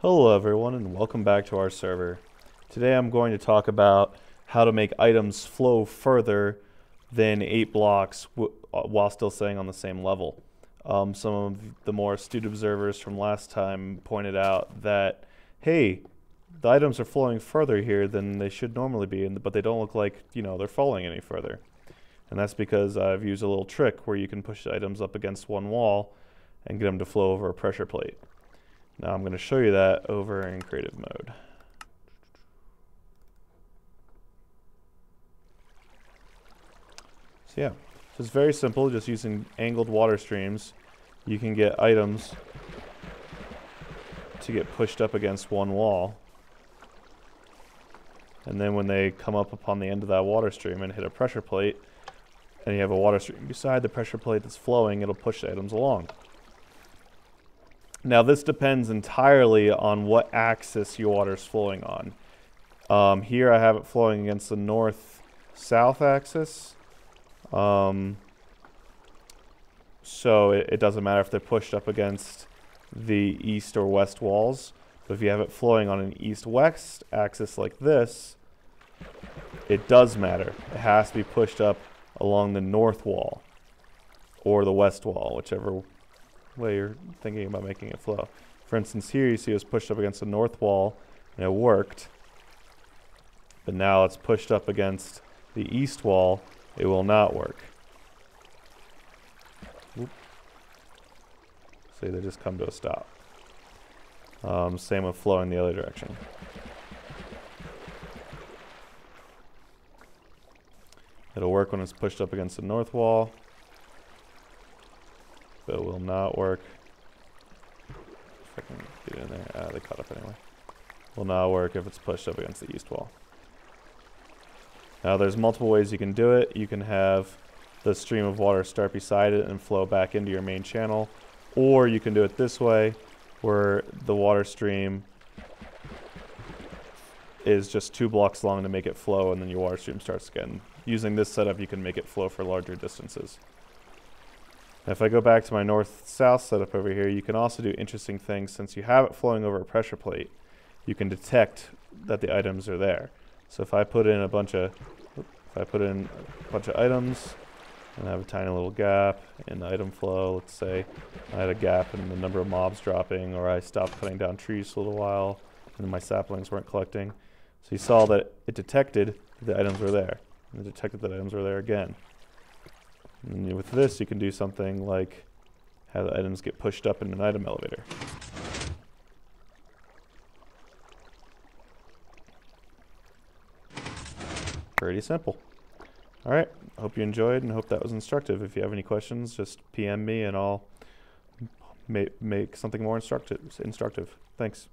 Hello everyone and welcome back to our server. Today I'm going to talk about how to make items flow further than 8 blocks while still staying on the same level. Some of the more astute observers from last time pointed out that, hey, the items are flowing further here than they should normally be, but they don't look like, they're falling any further. And that's because I've used a little trick where you can push items up against one wall and get them to flow over a pressure plate. Now I'm going to show you that over in creative mode. So yeah, so it's very simple. Just using angled water streams, you can get items to get pushed up against one wall. And then when they come up upon the end of that water stream and hit a pressure plate, and you have a water stream beside the pressure plate that's flowing, it'll push the items along. Now this depends entirely on what axis your water is flowing on. Here I have it flowing against the north-south axis. So it doesn't matter if they're pushed up against the east or west walls. But if you have it flowing on an east-west axis like this, it does matter. It has to be pushed up along the north wall or the west wall, whichever way you're thinking about making it flow. For instance, here you see it was pushed up against the north wall and it worked, but now it's pushed up against the east wall, it will not work. Oop. See, they just come to a stop. Same with flowing the other direction. It'll work when it's pushed up against the north wall, but it will not work. If I can get in there. They caught up anyway. Will not work if it's pushed up against the east wall. Now there's multiple ways you can do it. You can have the stream of water start beside it and flow back into your main channel. Or you can do it this way, where the water stream is just 2 blocks long to make it flow, and then your water stream starts again. Using this setup, you can make it flow for larger distances. If I go back to my north-south setup over here, you can also do interesting things. Since you have it flowing over a pressure plate, you can detect that the items are there. So if I put in a bunch of items and I have a tiny little gap in the item flow, let's say I had a gap in the number of mobs dropping, or I stopped cutting down trees for a little while and my saplings weren't collecting. So you saw that it detected the items were there, and it detected that items were there again. And with this, you can do something like have the items get pushed up in an item elevator. Pretty simple. Alright, hope you enjoyed and hope that was instructive. If you have any questions, just PM me and I'll make something more instructive. Thanks.